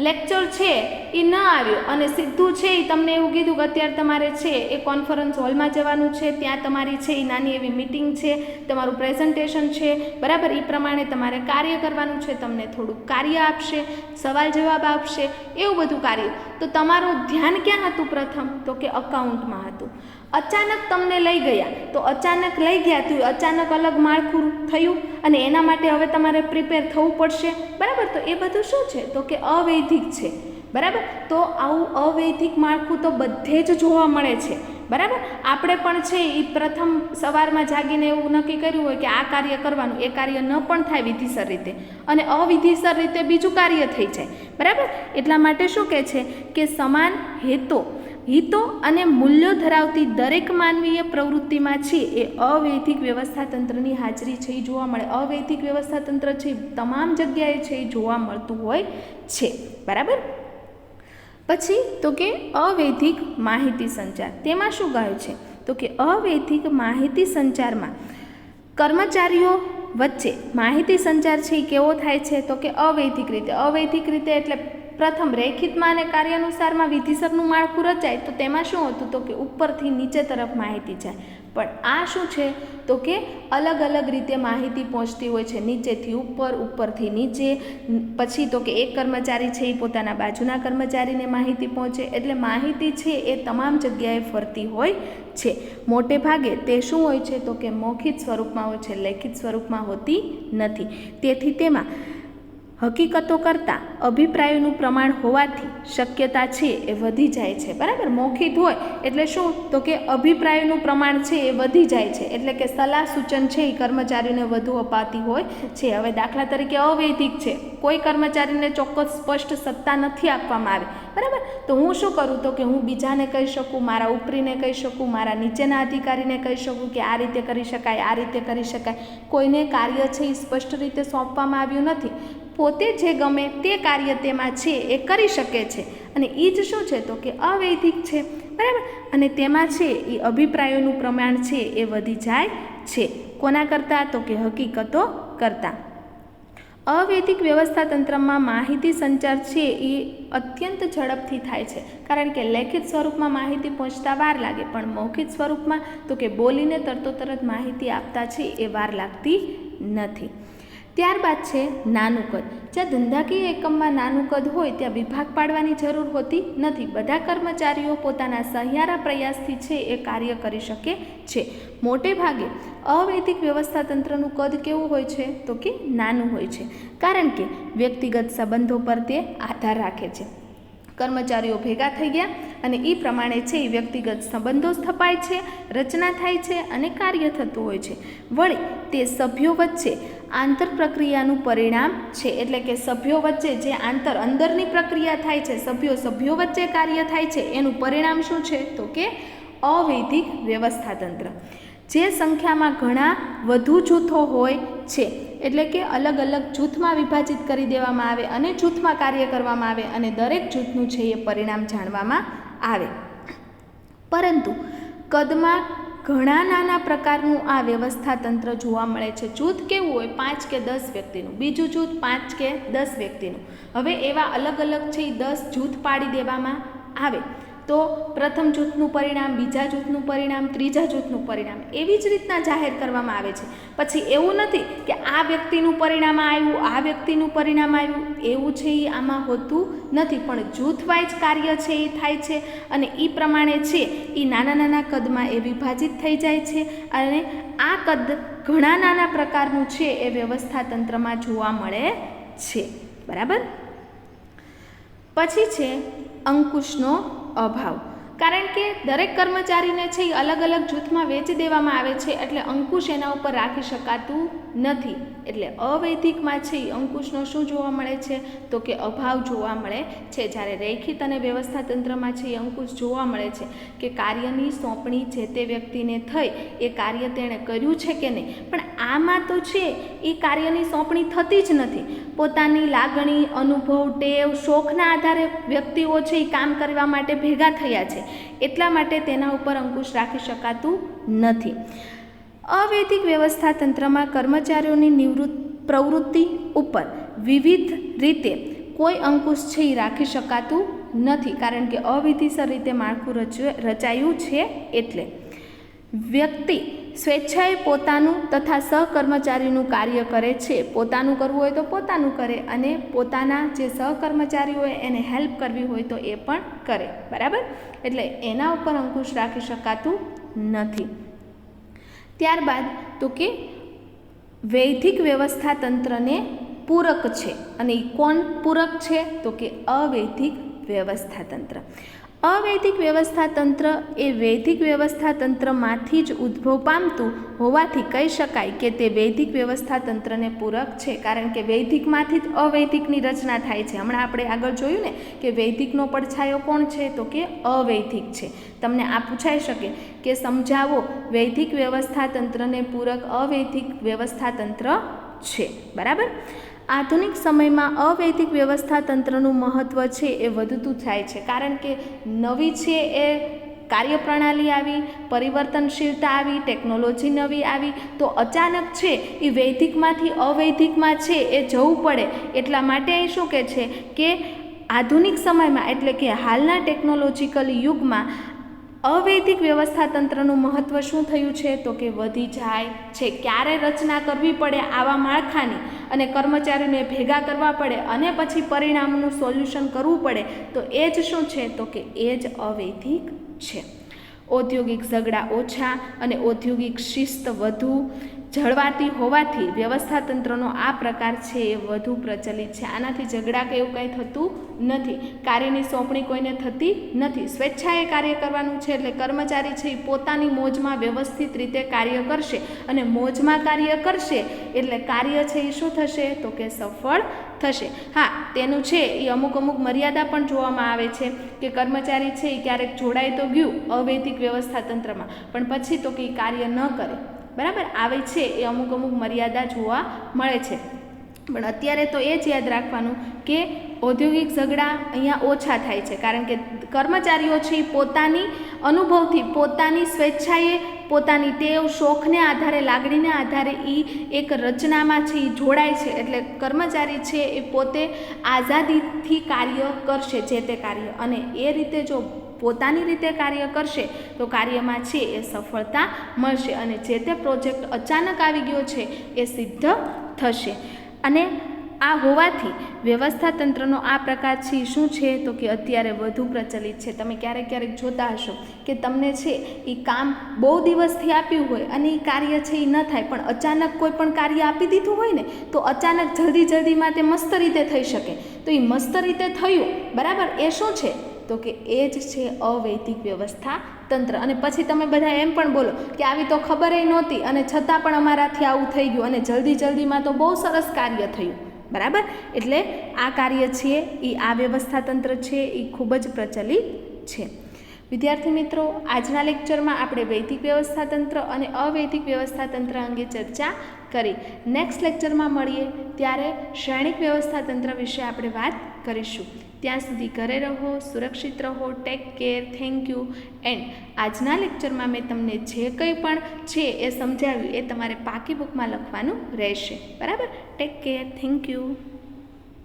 લેક્ચર છે એ ન આવ્યો અને સીધું છે એ તમને એવું કીધું કે અત્યારે તમારે છે એ કોન્ફરન્સ હોલમાં જવાનું છે, ત્યાં તમારી છે એ નાની એવી મિટિંગ છે, તમારું પ્રેઝન્ટેશન છે, બરાબર. એ પ્રમાણે તમારે કાર્ય કરવાનું છે. તમને થોડુંક કાર્ય આપશે, સવાલ જવાબ આપશે, એવું બધું કાર્ય. તો તમારું ધ્યાન ક્યાં હતું પ્રથમ તો કે અકાઉન્ટમાં હતું. અચાનક તમને લઈ ગયા તો અચાનક લઈ ગયા તો અચાનક અલગ માળખું થયું અને એના માટે હવે તમારે પ્રિપેર થવું પડશે, બરાબર. તો એ બધું શું છે તો કે અવૈધિક છે, બરાબર. તો આવું અવૈધિક માળખું તો બધે જ જોવા મળે છે, બરાબર. આપણે પણ છે એ પ્રથમ સવારમાં જાગીને એવું નક્કી કર્યું હોય કે આ કાર્ય કરવાનું, એ કાર્ય ન પણ થાય વિધિસર રીતે અને અવિધિસર રીતે બીજું કાર્ય થઈ જાય, બરાબર. એટલા માટે શું કહે છે કે સમાન હિતો અને મૂલ્યો ધરાવતી દરેક માનવીય પ્રવૃત્તિમાં છે એ અવૈધિક વ્યવસ્થા તંત્રની હાજરી છે એ જોવા મળે. અવૈધિક વ્યવસ્થા તંત્ર છે તમામ જગ્યાએ છે એ જોવા મળતું હોય છે, બરાબર. પછી તો કે અવૈધિક માહિતી સંચાર. તેમાં શું કહ્યું છે તો કે અવૈધિક માહિતી સંચારમાં કર્મચારીઓ વચ્ચે માહિતી સંચાર છે એ કેવો થાય છે તો કે અવૈધિક રીતે. અવૈધિક રીતે એટલે પ્રથમ રેખિતમાં અને કાર્યાનુસારમાં વિધિસરનું માળખું રચાય તો તેમાં શું હતું તો કે ઉપરથી નીચે તરફ માહિતી જાય. પણ આ શું છે તો કે અલગ અલગ રીતે માહિતી પહોંચતી હોય છે, નીચેથી ઉપર, ઉપરથી નીચે. પછી તો કે એક કર્મચારી છે એ પોતાના બાજુના કર્મચારીને માહિતી પહોંચે. એટલે માહિતી છે એ તમામ જગ્યાએ ફરતી હોય છે. મોટે ભાગે તે શું હોય છે તો કે મૌખિક સ્વરૂપમાં હોય છે, લેખિત સ્વરૂપમાં હોતી નથી. તેથી તેમાં હકીકતો કરતાં અભિપ્રાયોનું પ્રમાણ હોવાથી શક્યતા છે એ વધી જાય છે, બરાબર. મૌખિક હોય એટલે શું, તો કે અભિપ્રાયોનું પ્રમાણ છે એ વધી જાય છે, એટલે કે સલાહ સૂચન છે એ કર્મચારીને વધુ અપાતી હોય છે. હવે દાખલા તરીકે અવૈધિક છે, કોઈ કર્મચારીને ચોક્કસ સ્પષ્ટ સત્તા નથી આપવામાં આવી, બરાબર. તો હું શું કરું, તો કે હું બીજાને કહી શકું, મારા ઉપરીને કહી શકું, મારા નીચેના અધિકારીને કહી શકું કે આ રીતે કરી શકાય, આ રીતે કરી શકાય. કોઈને કાર્ય છે એ સ્પષ્ટ રીતે સોંપવામાં આવ્યું નથી, પોતે જે ગમે તે કાર્ય તેમાં છે એ કરી શકે છે, અને એ જ શું છે, તો કે અવૈધિક છે, બરાબર. અને તેમાં છે એ અભિપ્રાયોનું પ્રમાણ છે એ વધી જાય છે. કોના કરતાં, તો કે હકીકતો કરતાં. અવૈધિક વ્યવસ્થા તંત્રમાં માહિતી સંચાર છે એ અત્યંત ઝડપથી થાય છે, કારણ કે લેખિત સ્વરૂપમાં માહિતી પહોંચતા વાર લાગે, પણ મૌખિક સ્વરૂપમાં તો કે બોલીને તરત માહિતી આપતા છે એ વાર લાગતી નથી. ત્યારબાદ છે નાનું કદ. જ્યાં ધંધાકીય એકમમાં નાનું કદ હોય ત્યાં વિભાગ પાડવાની જરૂર હોતી નથી. બધા કર્મચારીઓ પોતાના સહિયારા પ્રયાસથી છે એ કાર્ય કરી શકે છે. મોટે ભાગે અવૈધિક વ્યવસ્થા તંત્રનું કદ કેવું હોય છે, તો કે નાનું હોય છે, કારણ કે વ્યક્તિગત સંબંધો પર તે આધાર રાખે છે. કર્મચારીઓ ભેગા થઈ ગયા અને એ પ્રમાણે છે એ વ્યક્તિગત સંબંધો સ્થપાય છે, રચના થાય છે અને કાર્ય થતું હોય છે. વળી તે સભ્યો વચ્ચે આંતર પ્રક્રિયાનું પરિણામ છે, એટલે કે સભ્યો વચ્ચે જે અંદરની પ્રક્રિયા થાય છે, સભ્યો વચ્ચે કાર્ય થાય છે, એનું પરિણામ શું છે, તો કે અવૈધિક વ્યવસ્થા તંત્ર. જે સંખ્યામાં ઘણા વધુ જૂથો હોય છે, એટલે કે અલગ અલગ જૂથમાં વિભાજિત કરી દેવામાં આવે અને જૂથમાં કાર્ય કરવામાં આવે અને દરેક જૂથનું છે એ પરિણામ જાણવામાં આવે. પરંતુ કદમાં ઘણા નાના પ્રકારનું આ વ્યવસ્થા તંત્ર જોવા મળે છે. જૂથ કેવું હોય, 5 કે 10 વ્યક્તિનું, બીજું જૂથ 5 કે 10 વ્યક્તિનું. હવે એવા અલગ અલગ છે 10 જૂથ પાડી દેવામાં આવે તો પ્રથમ જૂથનું પરિણામ, બીજા જૂથનું પરિણામ, ત્રીજા જૂથનું પરિણામ એવી જ રીતના જાહેર કરવામાં આવે છે. પછી એવું નથી કે આ વ્યક્તિનું પરિણામ આવ્યું, આ વ્યક્તિનું પરિણામ આવ્યું, એવું છે એ આમાં હોતું નથી, પણ જૂથ વાઇઝ કાર્ય છે એ થાય છે અને એ પ્રમાણે છે એ નાના કદમાં એ વિભાજિત થઈ જાય છે અને આ કદ ઘણા નાના પ્રકારનું છે એ વ્યવસ્થા તંત્રમાં જોવા મળે છે, બરાબર. પછી છે અંકુશનો અભાવ. કારણ કે દરેક કર્મચારીને છે એ અલગ અલગ જૂથમાં વેચી દેવામાં આવે છે, એટલે અંકુશ એના ઉપર રાખી શકાતું નથી. એટલે અવૈધિકમાં છે એ અંકુશનો શું જોવા મળે છે, તો કે અભાવ જોવા મળે છે. જ્યારે રેખિત અને વ્યવસ્થા તંત્રમાં છે એ અંકુશ જોવા મળે છે કે કાર્યની સોંપણી જે તે વ્યક્તિને થઈ, એ કાર્ય તેણે કર્યું છે કે નહીં. પણ આમાં તો છે એ કાર્યની સોંપણી થતી જ નથી. પોતાની લાગણી, અનુભવ, ટેવ, શોખના આધારે વ્યક્તિઓ છે એ કામ કરવા માટે ભેગા થયા છે, એટલા માટે તેના ઉપર અંકુશ રાખી શકાતું નથી. અવૈધિક વ્યવસ્થા તંત્રમાં કર્મચારીઓની પ્રવૃત્તિ ઉપર વિવિધ રીતે કોઈ અંકુશ છે એ રાખી શકાતું નથી, કારણ કે અવિધિસર રીતે માળખું રચાયું છે. એટલે વ્યક્તિ સ્વેચ્છાએ પોતાનું તથા સહકર્મચારીનું કાર્ય કરે છે. પોતાનું કરવું હોય તો પોતાનું કરે અને પોતાના જે સહકર્મચારી હોય એને હેલ્પ કરવી હોય તો એ પણ કરે, બરાબર. એટલે એના ઉપર અંકુશ રાખી શકાતું નથી. ત્યારબાદ તો કે વૈધિક વ્યવસ્થા તંત્રને પૂરક છે, અને એ કોણ પૂરક છે, તો કે અવૈધિક વ્યવસ્થા તંત્ર. અવૈધિક વ્યવસ્થા તંત્ર એ વૈધિક વ્યવસ્થા તંત્રમાંથી જ ઉદ્ભવ પામતું હોવાથી કહી શકાય કે તે વૈધિક વ્યવસ્થા તંત્રને પૂરક છે, કારણ કે વૈધિકમાંથી જ અવૈધિકની રચના થાય છે. હમણાં આપણે આગળ જોયું ને કે વૈધિકનો પડછાયો કોણ છે, તો કે અવૈધિક છે. તમને આ પૂછાઈ શકે કે સમજાવો વૈધિક વ્યવસ્થા તંત્રને પૂરક અવૈધિક વ્યવસ્થા તંત્ર છે, બરાબર. આધુનિક સમયમાં અવૈધિક વ્યવસ્થા તંત્રનું મહત્ત્વ છે એ વધતું થાય છે, કારણ કે નવી છે એ કાર્યપ્રણાલી આવી, પરિવર્તનશીલતા આવી, ટેકનોલોજી નવી આવી, તો અચાનક છે એ વૈધિકમાંથી અવૈધિકમાં છે એ જવું પડે. એટલા માટે અહીં શું કહે છે કે આધુનિક સમયમાં એટલે કે હાલના ટેકનોલોજીકલ યુગમાં અવૈધિક વ્યવસ્થા તંત્રનું મહત્ત્વ શું થયું છે, તો કે વધી જાય છે. ક્યારે રચના કરવી પડે આવા માળખાની અને કર્મચારીને ભેગા કરવા પડે અને પછી પરિણામનું સોલ્યુશન કરવું પડે, તો એ જ શું છે, તો કે એ જ અવૈધિક છે. ઔદ્યોગિક ઝઘડા ઓછા અને ઔદ્યોગિક શિસ્ત વધુ, જળવાતી હોવાથી વ્યવસ્થાતંત્રનો આ પ્રકાર છે એ વધુ પ્રચલિત છે. આનાથી ઝઘડા કે એવું કંઈ થતું નથી. કાર્યની સોંપણી કોઈને થતી નથી. સ્વેચ્છાએ કાર્ય કરવાનું છે એટલે કર્મચારી છે એ પોતાની મોજમાં વ્યવસ્થિત રીતે કાર્ય કરશે અને મોજમાં કાર્ય કરશે એટલે કાર્ય છે એ શું થશે તો કે સફળ થશે. હા, તેનું છે એ અમુક મર્યાદા પણ જોવામાં આવે છે કે કર્મચારી છે એ ક્યારેક જોડાઈ તો ગયું અવૈધિક વ્યવસ્થાતંત્રમાં પણ પછી તો કે એ કાર્ય ન કરે, બરાબર, આવે છે એ અમુક મર્યાદા જોવા મળે છે. પણ અત્યારે તો એ જ યાદ રાખવાનું કે ઔદ્યોગિક ઝઘડા અહીંયા ઓછા થાય છે કારણ કે કર્મચારીઓ છે એ પોતાની અનુભવથી પોતાની સ્વેચ્છાએ પોતાની ટેવ શોખને આધારે લાગણીને આધારે એ એક રચનામાં છે એ જોડાય છે એટલે કર્મચારી છે એ પોતે આઝાદીથી કાર્ય કરશે જે તે કાર્ય અને એ રીતે જો પોતાની રીતે કાર્ય કરશે તો કાર્યમાં છે એ સફળતા મળશે અને જે તે પ્રોજેક્ટ અચાનક આવી ગયો છે એ સિદ્ધ થશે. અને આ હોવાથી વ્યવસ્થાતંત્રનો આ પ્રકાર છે શું છે તો કે અત્યારે વધુ પ્રચલિત છે. તમે ક્યારેક જોતા હશો કે તમને છે એ કામ બહુ દિવસથી આપ્યું હોય અને એ કાર્ય છે એ ન થાય પણ અચાનક કોઈ પણ કાર્ય આપી દીધું હોય ને તો અચાનક જલ્દીમાં તે મસ્ત રીતે થઈ શકે. તો એ મસ્ત રીતે થયું, બરાબર, એ શું છે તો કે એ જ છે અવૈધિક વ્યવસ્થા તંત્ર. અને પછી તમે બધા એમ પણ બોલો કે આવી તો ખબર નહોતી અને છતાં પણ અમારાથી આવું થઈ ગયું અને જલ્દીમાં તો બહુ સરસ કાર્ય થયું, બરાબર. એટલે આ કાર્ય છે એ આ વ્યવસ્થાતંત્ર છે એ ખૂબ જ પ્રચલિત છે. વિદ્યાર્થી મિત્રો, આજના લેક્ચરમાં આપણે વૈદિક વ્યવસ્થાતંત્ર અને અવૈધિક વ્યવસ્થાતંત્ર અંગે ચર્ચા કરી. નેક્સ્ટ લેક્ચરમાં મળીએ ત્યારે શ્રેણિક વ્યવસ્થાતંત્ર વિશે આપણે વાત કરીશું. ત્યાં સુધી ઘરે રહો, સુરક્ષિત રહો, take care, thank you. And આજના લેક્ચરમાં મેં તમને જે કંઈ પણ છે એ સમજાવ્યું એ તમારે પાકી બુકમાં લખવાનું રહેશે, બરાબર. Take care, thank you.